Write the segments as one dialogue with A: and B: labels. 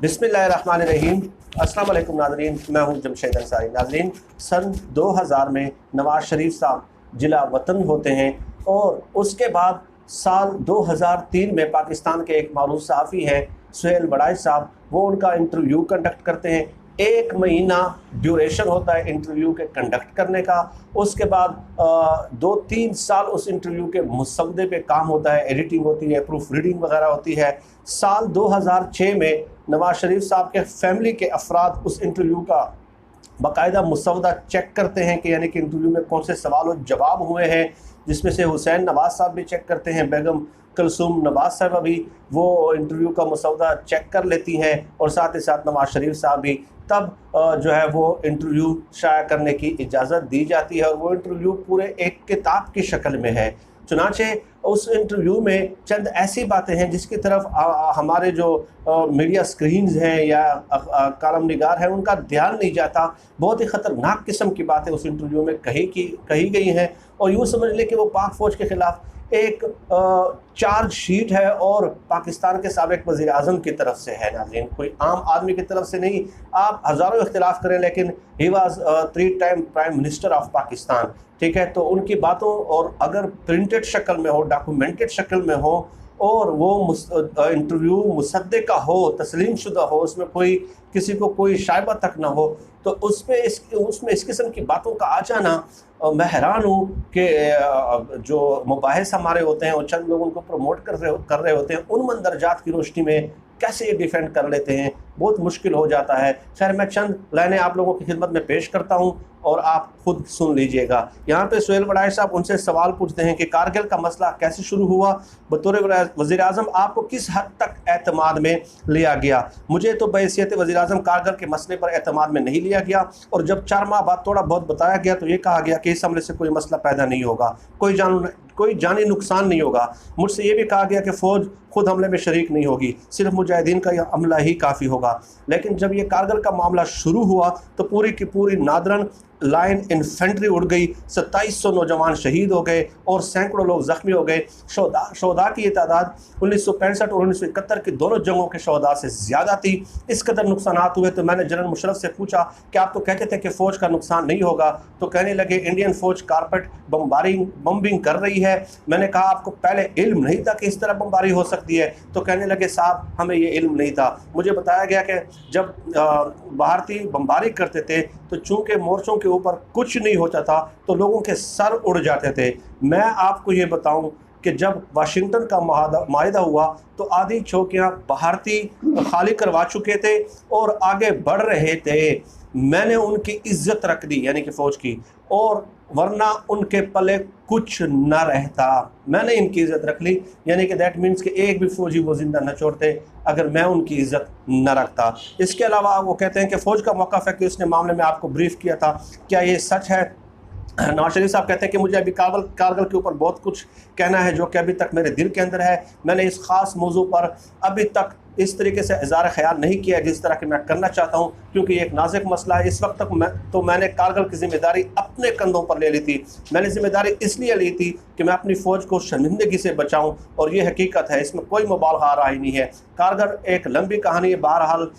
A: बिस्मिल्लाहिर्रहमानिर्रहीम। अस्सलाम वालेकुम नाज़रीन, मैं हूं जमशेद अंसारी। नाज़रीन, सन 2000 में नवाज़ शरीफ साहब जिला वतन होते हैं और उसके बाद साल 2003 में पाकिस्तान के एक मारूफ सहाफ़ी हैं सुहेल बड़ाई साहब, वो उनका इंटरव्यू कंडक्ट करते हैं। 1 महीना ड्यूरेशन होता है इंटरव्यू के कंडक्ट करने का। उसके बाद 2-3 साल उस इंटरव्यू के मुसद्दे पे काम होता है, एडिटिंग होती है, प्रूफ रीडिंग वगैरह होती है। साल 2006 में नवाज़ शरीफ साहब के फैमिली के अफराद उस इंटरव्यू का बाकायदा मुसवदा चेक करते हैं कि यानी कि इंटरव्यू में कौन से सवाल और जवाब हुए हैं, जिसमें से हुसैन नवाज़ साहब भी चेक करते हैं, बेगम कुलसूम नवाज़ साहब भी वो इंटरव्यू का मुसवदा चेक कर लेती हैं और साथ ही साथ नवाज़ शरीफ साहब भी। तब जो है वो इंटरव्यू शाया करने की इजाज़त दी जाती है और वो इंटरव्यू पूरे एक किताब की शक्ल में है। चुनांचे उस इंटरव्यू में चंद ऐसी बातें हैं जिसकी तरफ हमारे जो मीडिया स्क्रीन्स हैं या कालम निगार हैं उनका ध्यान नहीं जाता। बहुत ही ख़तरनाक किस्म की बातें उस इंटरव्यू में कही गई हैं और यूँ समझ लें कि वो पाक फ़ौज के ख़िलाफ़ एक चार्ज शीट है और पाकिस्तान के साबिक़ वज़ीर आज़म की तरफ से है। नाज़रीन, कोई आम आदमी की तरफ से नहीं। आप हज़ारों इख्तिलाफ़ करें लेकिन he was 3 time prime minister of Pakistan, ठीक है। तो उनकी बातों और अगर प्रिंटेड शक्ल में हो, डॉक्यूमेंटेड शक्ल में हो और वो इंटरव्यू मुसद्दे का हो, तस्लीम शुदा हो, उसमें कोई किसी को कोई शायबा तक ना हो, तो उसमें इस किस्म की बातों का आ जाना, मैं हैरान हूँ कि जो मुबाहिस हमारे होते हैं और चंद लोग उनको प्रमोट कर रहे होते हैं, उन मंदरजात की रोशनी में कैसे ये डिफेंड कर लेते हैं, बहुत मुश्किल हो जाता है। खैर, मैं चंद लाइनें आप लोगों की खिदमत में पेश करता हूँ और आप खुद सुन लीजिएगा। यहाँ पे सुहेल बड़ाई साहब उनसे सवाल पूछते हैं कि कारगिल का मसला कैसे शुरू हुआ, बतौर वज़ीर आज़म आपको किस हद तक एतमाद में लिया गया। मुझे तो बहैसियत वज़ीर आज़म कारगिल के मसले पर एतमाद में नहीं लिया गया और जब 4 माह बाद थोड़ा बहुत बताया गया तो ये कहा गया कि इस हमले से कोई मसला पैदा नहीं होगा, कोई जानी नुकसान नहीं होगा। मुझसे ये भी कहा गया कि फ़ौज खुद हमले में शरीक नहीं होगी, सिर्फ मुजाहिदीन का यह हमला ही काफ़ी होगा। लेकिन जब ये कारगिल का मामला शुरू हुआ तो पूरी की पूरी नादरन लाइन इन्फेंट्री उड़ गई, 2700 नौजवान शहीद हो गए और सैकड़ों लोग ज़ख्मी हो गए। शोहदा की ये तादाद 1965 और 1971 की दोनों जंगों के शोहदा से ज़्यादा थी। इस कदर नुकसानात हुए तो मैंने जनरल मुशर्रफ से पूछा कि आप तो कहते थे कि फ़ौज का नुकसान नहीं होगा, तो कहने लगे इंडियन फ़ौज कारपेट बम्बिंग कर रही है। मैंने कहा आपको पहले इल्म नहीं था कि इस तरह बमबारी हो सकती है, तो कहने लगे साहब हमें ये इल्म नहीं था। मुझे बताया गया कि जब भारतीय बमबारी करते थे तो चूँकि मोर्चों के ऊपर कुछ नहीं होता था तो लोगों के सर उड़ जाते थे। मैं आपको ये बताऊं कि जब वाशिंगटन का माहिदा हुआ तो आधी चौकियां भारतीय खाली करवा चुके थे और आगे बढ़ रहे थे। मैंने उनकी इज्जत रख दी यानी कि फ़ौज की, और वरना उनके पले कुछ न रहता। मैंने इनकी इज़्ज़त रख ली यानी कि दैट मीन्स कि एक भी फ़ौजी वो ज़िंदा न छोड़ते अगर मैं उनकी इज़्ज़त न रखता। इसके अलावा वो कहते हैं कि फ़ौज का मौक़िफ़ है कि उसने मामले में आपको ब्रीफ़ किया था, क्या ये सच है? नवाज़ शरीफ साहब कहते हैं कि मुझे अभी कारगिल के ऊपर बहुत कुछ कहना है जो कि अभी तक मेरे दिल के अंदर है। मैंने इस ख़ास मौजू पर अभी तक इस तरीके से इज़हार ख़याल नहीं किया जिस तरह कि मैं करना चाहता हूँ, क्योंकि ये एक नाजुक मसला है। इस वक्त तक मैंने कारगिल की ज़िम्मेदारी अपने कंधों पर ले ली थी। मैंने ज़िम्मेदारी इसलिए ली थी कि मैं अपनी फ़ौज को शर्मिंदगी से बचाऊँ और ये हकीकत है, इसमें कोई मुबालगा रहा ही नहीं है। कारगिल एक लंबी कहानी है। बहरहाल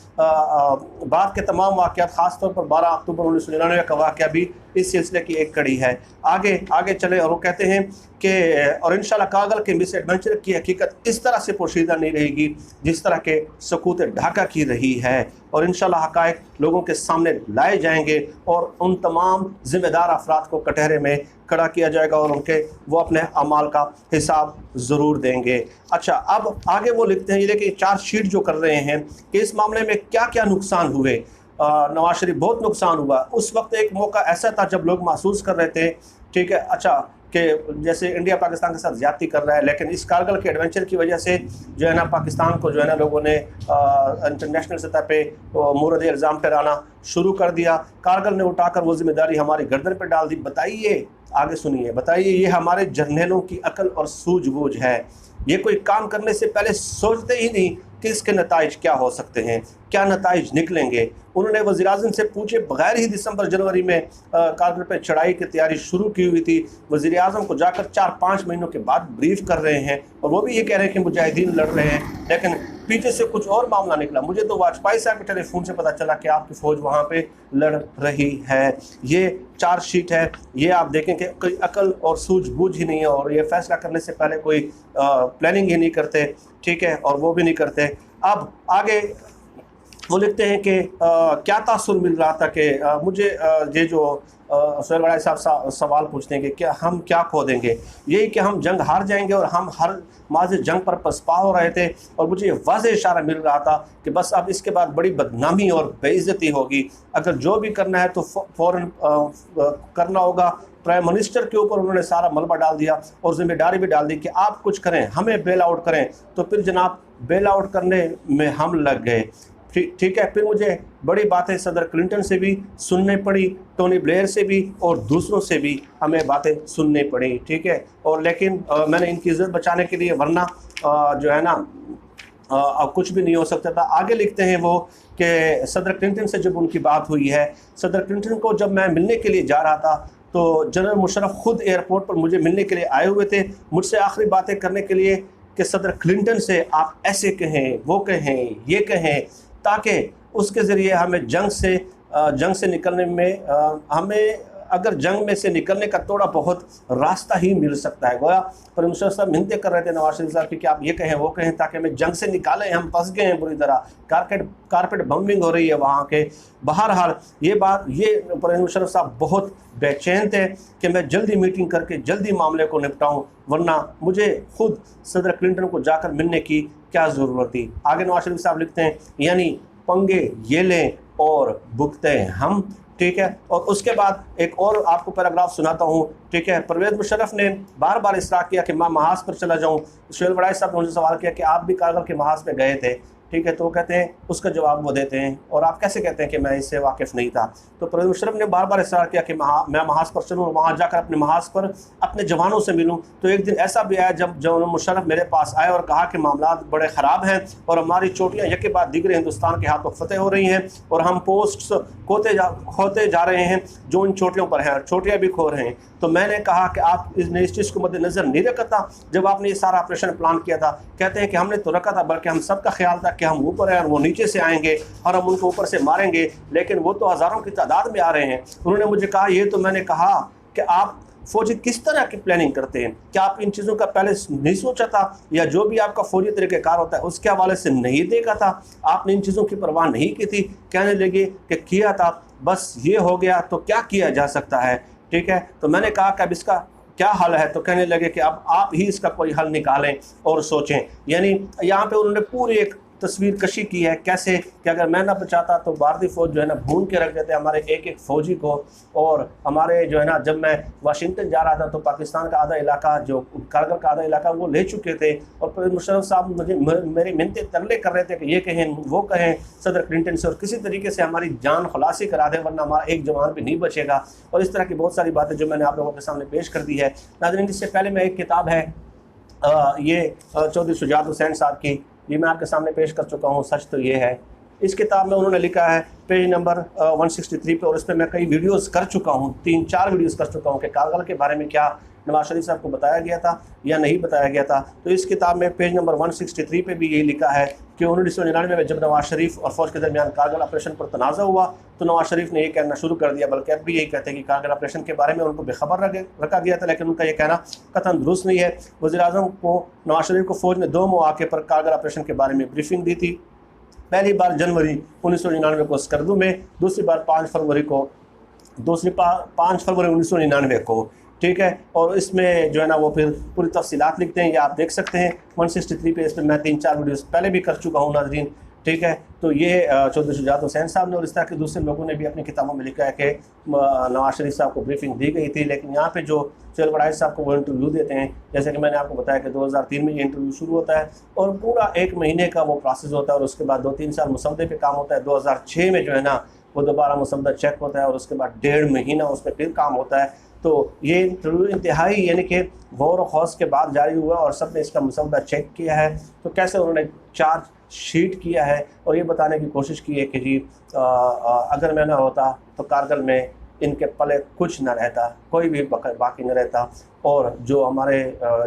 A: बाद के तमाम वाक़यात, ख़ासतौर पर 12 अक्टूबर 1999 का वाक़या भी इस सिलसिले की एक कड़ी है। आगे चले और वो कहते हैं कि और इंशाल्लाह कारगिल के मिस एडवेंचर की हकीकत इस तरह से पोशीदा नहीं रहेगी जिस तरह के सकूत ढाका की रही है, और इंशाल्लाह हक़ाइक़ लोगों के सामने लाए जाएंगे और उन तमाम ज़िम्मेदार अफराद को कटहरे में खड़ा किया जाएगा और वो अपने अमाल का हिसाब ज़रूर देंगे। अच्छा, अब आगे वो लिखते हैं, ये देखिए चार्ज शीट जो कर रहे हैं कि इस मामले में क्या क्या नुकसान हुए। नवाज़ शरीफ बहुत नुकसान हुआ। उस वक्त एक मौका ऐसा था जब लोग महसूस कर रहे थे, ठीक है, अच्छा, कि जैसे इंडिया पाकिस्तान के साथ ज़्यादती कर रहा है, लेकिन इस कारगिल के एडवेंचर की वजह से जो है ना पाकिस्तान को जो है ना लोगों ने इंटरनेशनल सतह पे मुरद इल्ज़ाम ठहराना शुरू कर दिया। कारगिल ने उठाकर वो जिम्मेदारी हमारी गर्दन पर डाल दी। बताइए, आगे सुनिए, बताइए ये हमारे जर्नलों की अकल और सूझबूझ है। ये कोई काम करने से पहले सोचते ही नहीं कि इसके नताइज क्या हो सकते हैं। क्या नताइज निकलेंगे। उन्होंने वज़ीर-ए-आज़म से पूछे बगैर ही दिसंबर जनवरी में कारगिल पर चढ़ाई की तैयारी शुरू की हुई थी। वज़ीर-ए-आज़म को जाकर 4-5 महीनों के बाद ब्रीफ कर रहे हैं और वो भी ये कह रहे हैं कि मुजाहिदीन लड़ रहे हैं, लेकिन पीछे से कुछ और मामला निकला। मुझे तो वाजपेयी साहब के टेलीफोन से पता चला कि आपकी फ़ौज वहाँ पे लड़ रही है। ये चार्जशीट है, ये आप देखें कि कोई अकल और सूझबूझ ही नहीं है और ये फैसला करने से पहले कोई प्लानिंग ही नहीं करते, ठीक है, और वो भी नहीं करते। अब आगे वो लिखते हैं कि क्या तासुर मिल रहा था कि मुझे ये जो सुहेल वड़ाई साहब सवाल पूछते हैं कि क्या हम क्या खो देंगे, यही कि हम जंग हार जाएंगे और हम हर माज़ी जंग पर पसपा हो रहे थे और मुझे ये वाज़ेह इशारा मिल रहा था कि बस अब इसके बाद बड़ी बदनामी और बेइज्जती होगी। अगर जो भी करना है तो फ़ौरन करना होगा। प्राइम मिनिस्टर के ऊपर उन्होंने सारा मलबा डाल दिया और जिम्मेदारी भी डाल दी कि आप कुछ करें, हमें बेल आउट करें। तो फिर जनाब बेल आउट करने में हम लग गए। ठीक है, फिर मुझे बड़ी बातें सदर क्लिंटन से भी सुनने पड़ी, टोनी ब्लेयर से भी और दूसरों से भी हमें बातें सुननी पड़ी, ठीक है। और लेकिन मैंने इनकी इज़्ज़त बचाने के लिए, वरना जो है ना अब कुछ भी नहीं हो सकता था। आगे लिखते हैं वो कि सदर क्लिंटन से जब उनकी बात हुई है, सदर क्लिंटन को जब मैं मिलने के लिए जा रहा था तो जनरल मुशर्रफ खुद एयरपोर्ट पर मुझे मिलने के लिए आए हुए थे, मुझसे आखिरी बातें करने के लिए कि सदर क्लिंटन से आप ऐसे कहें, वो कहें, ये कहें, ताकि उसके ज़रिए हमें जंग से निकलने में हमें अगर जंग में से निकलने का थोड़ा बहुत रास्ता ही मिल सकता है। गोया पर मुशर्रफ साहब मिन्नतें कर रहे थे नवाज शरीफ साहब की कि आप ये कहें, वो कहें, ताकि हमें जंग से निकालें, हम फंस गए हैं बुरी तरह, कारपेट बम्बिंग हो रही है वहाँ के। बहरहाल ये परवेज़ मुशर्रफ साहब बहुत बेचैन थे कि मैं जल्दी मीटिंग करके जल्दी मामले को निपटाऊँ, वरना मुझे खुद सदर क्लिंटन को जाकर मिलने की क्या ज़रूरत थी। आगे नवाज शरीफ साहब लिखते हैं, यानी पंगे ये लें और भुगतें हम, ठीक है। और उसके बाद एक और आपको पैराग्राफ सुनाता हूँ, ठीक है। परवेज़ मुशर्रफ ने बार बार इसरार किया कि मैं महाज पर चला जाऊँ। सुहेल वड़ाई साहब ने उनसे सवाल किया कि आप भी कारगिल के महाज पे गए थे, ठीक है, तो वो कहते हैं, उसका जवाब वो देते हैं, और आप कैसे कहते हैं कि मैं इससे वाकिफ़ नहीं था। तो परवेज़ मुशर्रफ ने बार बार इसरार किया कि मैं महाज पर चलूँ और वहाँ जाकर अपने महाज पर अपने जवानों से मिलूँ। तो एक दिन ऐसा भी आया जब जनरल मुशर्रफ मेरे पास आए और कहा कि मामला बड़े ख़राब हैं और हमारी चोटियाँ एक के बाद दीगर हिंदुस्तान के हाथों फतेह हो रही हैं और हम पोस्ट्स खोते जा रहे हैं जो इन चोटियों पर हैं, चोटियाँ भी खो रहे हैं। तो मैंने कहा कि आप इस चीज़ को मद्देनज़र नहीं रखा था जब आपने ये सारा ऑपरेशन प्लान किया था। कहते हैं कि हमने तो रखा था, बल्कि हम सबका ख्याल था कि हम ऊपर हैं और वो नीचे से आएंगे और हम उनको ऊपर से मारेंगे, लेकिन वो तो हज़ारों की तादाद में आ रहे हैं। उन्होंने मुझे कहा, ये तो मैंने कहा कि आप फौजी किस तरह की प्लानिंग करते हैं, क्या आप इन चीज़ों का पहले नहीं सोचा था, या जो भी आपका फौजी तरीक़ेकार होता है उसके हवाले से नहीं देखा था, आपने इन चीज़ों की परवाह नहीं की थी। कहने लगे कि किया था, बस ये हो गया तो क्या किया जा सकता है, ठीक है। तो मैंने कहा कि अब इसका क्या हल है, तो कहने लगे कि अब आप ही इसका कोई हल निकालें और सोचें। यानी यहाँ पे उन्होंने पूरी एक तस्वीर कशी की है, कैसे कि अगर मैं ना बचाता तो भारतीय फ़ौज जो है ना भून के रख देते हमारे एक एक फ़ौजी को। और हमारे जो है ना, जब मैं वाशिंगटन जा रहा था तो पाकिस्तान का आधा इलाका, जो कारगिल का आधा इलाका, वो ले चुके थे। और परवेज़ मुशर्रफ साहब मुझे मेरी मिन्नतें तरले कर रहे थे कि ये कहें, वो कहें सदर क्लिंटन से, और किसी तरीके से हमारी जान खलासी करा दें, वरना हमारा एक जवान भी नहीं बचेगा। और इस तरह की बहुत सारी बातें जो मैंने आप लोगों के सामने पेश कर दी है। नाज़रीन, इससे पहले मैं एक किताब है ये चौधरी शुजात हुसैन साहब की, ये मैं आपके सामने पेश कर चुका हूँ, सच तो ये है। इस किताब में उन्होंने लिखा है पेज नंबर 163 पे, और इस पर मैं कई वीडियोस कर चुका हूँ, 3-4 वीडियोस कर चुका हूँ कि कारगिल के बारे में क्या नवाज शरीफ साहब को बताया गया था या नहीं बताया गया था। तो इस किताब में पेज नंबर 163 पे भी यही लिखा है कि 1999 में जब नवाज शरीफ और फ़ौज के दरमियान कारगिल ऑपरेशन पर तनाज़ा हुआ तो नवाज शरीफ ने ये कहना शुरू कर दिया, बल्कि अब भी यही कहते हैं कि कारगिल ऑपरेशन के बारे में उनको बेखबर रखा गया था, लेकिन उनका ये कहना कतई दुरुस्त नहीं है। वज़ीर-ए-आज़म को नवाज शरीफ को फ़ौज ने 2 मौके पर कारगिल ऑपरेशन के बारे में ब्रीफिंग दी थी। पहली बार जनवरी 1999 को स्कर्दू में, दूसरी बार 5 फरवरी 1999 को, ठीक है। और इसमें जो है ना वो फिर पूरी तफसीलात लिखते हैं, ये आप देख सकते हैं 163 पे। इस पर मैं 3-4 वीडियोस पहले भी कर चुका हूँ नाज़रीन, ठीक है। तो ये चौधरी शुजात हुसैन साहब ने और इस तरह के दूसरे लोगों ने भी अपनी किताबों में लिखा है कि नवाज शरीफ साहब को ब्रीफिंग दी गई थी। लेकिन यहाँ पे जो सुहेल वड़ाई साहब को वो इंटरव्यू देते हैं, जैसे कि मैंने आपको बताया कि 2003 में ये इंटरव्यू शुरू होता है और पूरा 1 महीने का वो प्रोसेस होता है, और उसके बाद 2-3 साल मुसवदे पे काम होता है। 2006 में जो है ना वो दोबारा मुसवदा चेक होता है और उसके बाद 1.5 महीना उस पर फिर काम होता है। तो ये इंटरव्यू इंतहाई यानी कि गौर और खौस के बाद जारी हुआ और सब ने इसका मुसवदा चेक किया है। तो कैसे उन्होंने चार्जशीट किया है और ये बताने की कोशिश की है कि जी अगर मैं ना होता तो कारगिल में इनके पले कुछ न रहता, कोई भी बाकी न रहता, और जो हमारे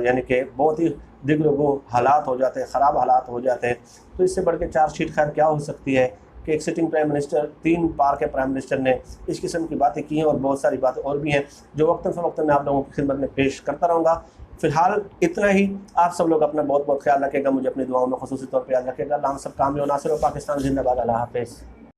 A: यानी कि बहुत ही दिगलगू हालात हो जाते, ख़राब हालात हो जाते। तो इससे बढ़ के चार्जशीट खैर क्या हो सकती है कि एक सिटिंग प्राइम मिनिस्टर, 3 बार के प्राइम मिनिस्टर ने इस किस्म की बातें की हैं और बहुत सारी बातें और भी हैं जो वक्तन फ़वक्तन मैं आप लोगों की खिदमत में पेश करता रहूँगा। फ़िलहाल इतना ही। आप सब लोग अपना बहुत बहुत ख्याल रखेगा, मुझे अपनी दुआओं में ख़ुसूसी तौर पर याद रखेगा। अल्लाह हम सब कामिल व नासिर व पाकिस्तान ज़िंदाबाद। अल्लाह हाफ़िज़।